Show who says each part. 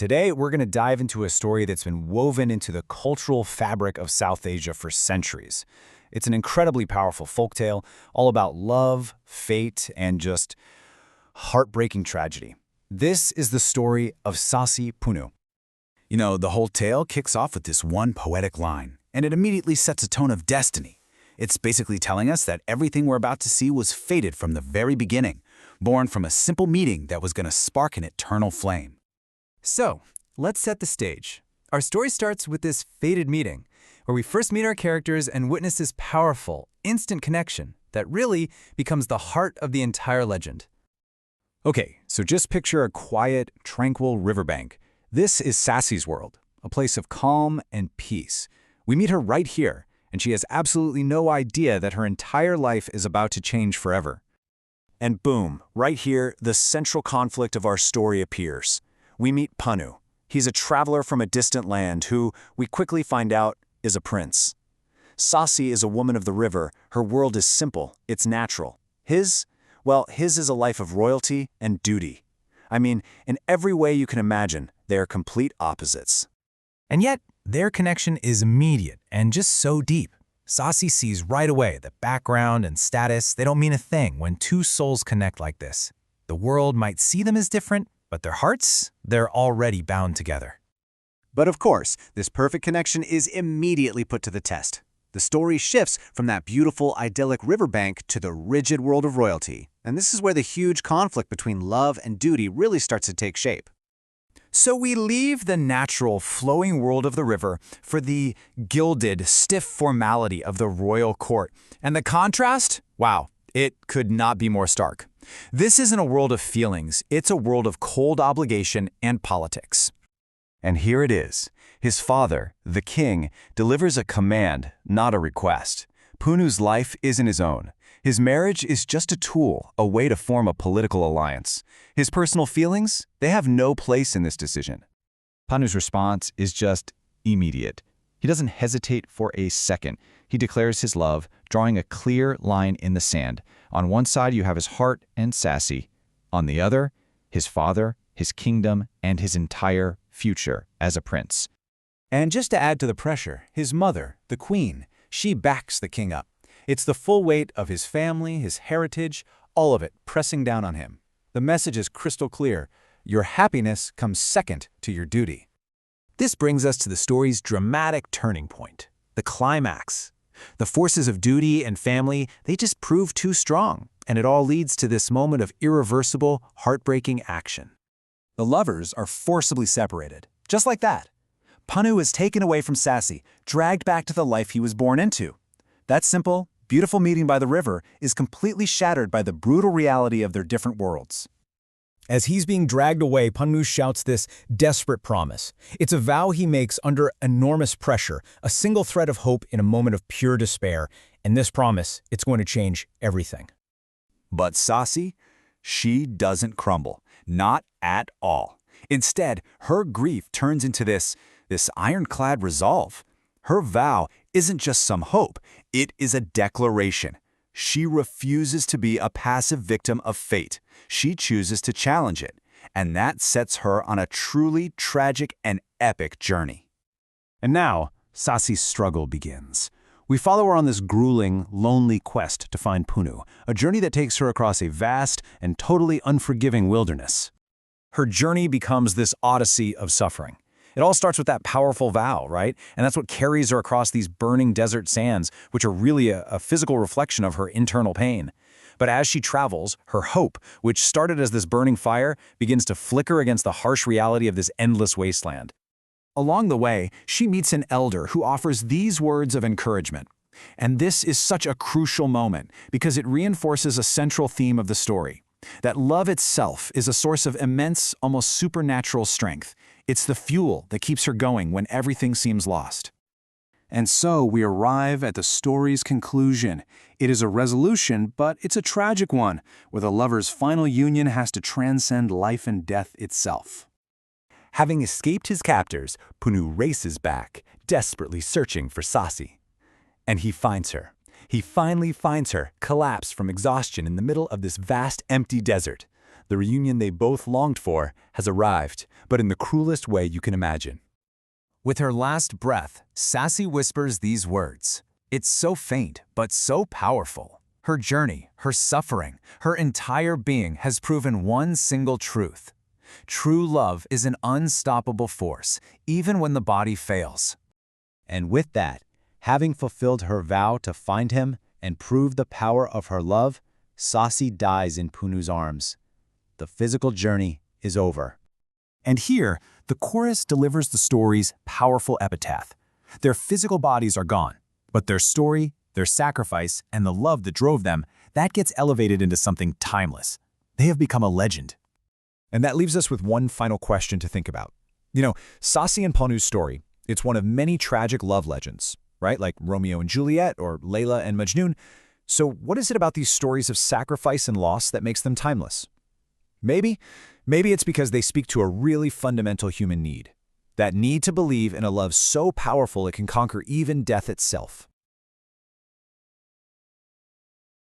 Speaker 1: Today, we're going to dive into a story that's been woven into the cultural fabric of South Asia for centuries. It's an incredibly powerful folktale, all about love, fate, and just heartbreaking tragedy. This is the story of Sassi Punnu. The whole tale kicks off with this one poetic line, and it immediately sets a tone of destiny. It's basically telling us that everything we're about to see was fated from the very beginning, born from a simple meeting that was going to spark an eternal flame.
Speaker 2: So, let's set the stage. Our story starts with this fated meeting, where we first meet our characters and witness this powerful, instant connection that really becomes the heart of the entire legend.
Speaker 1: Okay, so just picture a quiet, tranquil riverbank. This is Sassi's world, a place of calm and peace. We meet her right here, and she has absolutely no idea that her entire life is about to change forever. And boom, right here, the central conflict of our story appears. We meet Pannu. He's a traveler from a distant land who, we quickly find out, is a prince. Sassi is a woman of the river. Her world is simple, it's natural. His is a life of royalty and duty. In every way you can imagine, they are complete opposites.
Speaker 2: And yet, their connection is immediate and just so deep. Sassi sees right away that background and status, they don't mean a thing when two souls connect like this. The world might see them as different, but their hearts, they're already bound together.
Speaker 3: But of course, this perfect connection is immediately put to the test. The story shifts from that beautiful, idyllic riverbank to the rigid world of royalty. And this is where the huge conflict between love and duty really starts to take shape.
Speaker 1: So we leave the natural, flowing world of the river for the gilded, stiff formality of the royal court. And the contrast? Wow, it could not be more stark. This isn't a world of feelings, it's a world of cold obligation and politics. And here it is. His father, the king, delivers a command, not a request. Punnu's life isn't his own. His marriage is just a tool, a way to form a political alliance. His personal feelings, they have no place in this decision. Pannu's response is just immediate. He doesn't hesitate for a second. He declares his love, drawing a clear line in the sand. On one side, you have his heart and Sassi. On the other, his father, his kingdom, and his entire future as a prince. And just to add to the pressure, his mother, the queen, she backs the king up. It's the full weight of his family, his heritage, all of it pressing down on him. The message is crystal clear. Your happiness comes second to your duty. This brings us to the story's dramatic turning point, the climax. The forces of duty and family, they just prove too strong, and it all leads to this moment of irreversible, heartbreaking action. The lovers are forcibly separated, just like that. Pannu is taken away from Sassi, dragged back to the life he was born into. That simple, beautiful meeting by the river is completely shattered by the brutal reality of their different worlds.
Speaker 4: As he's being dragged away, Punnu shouts this desperate promise. It's a vow he makes under enormous pressure, a single thread of hope in a moment of pure despair. And this promise, it's going to change everything.
Speaker 1: But Sassi, she doesn't crumble. Not at all. Instead, her grief turns into this ironclad resolve. Her vow isn't just some hope, it is a declaration. She refuses to be a passive victim of fate. She chooses to challenge it, and that sets her on a truly tragic and epic journey. And now, Sassi's struggle begins. We follow her on this grueling, lonely quest to find Punnu, a journey that takes her across a vast and totally unforgiving wilderness. Her journey becomes this odyssey of suffering. It all starts with that powerful vow, right? And that's what carries her across these burning desert sands, which are really a physical reflection of her internal pain. But as she travels, her hope, which started as this burning fire, begins to flicker against the harsh reality of this endless wasteland. Along the way, she meets an elder who offers these words of encouragement. And this is such a crucial moment because it reinforces a central theme of the story. That love itself is a source of immense, almost supernatural strength. It's the fuel that keeps her going when everything seems lost. And so we arrive at the story's conclusion. It is a resolution, but it's a tragic one, where the lover's final union has to transcend life and death itself.
Speaker 2: Having escaped his captors, Punnu races back, desperately searching for Sassi. And he finds her. He finally finds her, collapsed from exhaustion in the middle of this vast, empty desert.
Speaker 1: The reunion they both longed for has arrived, but in the cruelest way you can imagine.
Speaker 2: With her last breath, Sassi whispers these words. It's so faint, but so powerful. Her journey, her suffering, her entire being has proven one single truth. True love is an unstoppable force, even when the body fails.
Speaker 3: And with that, having fulfilled her vow to find him and prove the power of her love, Sassi dies in Punnu's arms. The physical journey is over.
Speaker 2: And here, the chorus delivers the story's powerful epitaph. Their physical bodies are gone, but their story, their sacrifice, and the love that drove them, that gets elevated into something timeless. They have become a legend.
Speaker 4: And that leaves us with one final question to think about. Sassi and Pannu's story, it's one of many tragic love legends, right? Like Romeo and Juliet or Layla and Majnun. So what is it about these stories of sacrifice and loss that makes them timeless? Maybe it's because they speak to a really fundamental human need. That need to believe in a love so powerful it can conquer even death itself.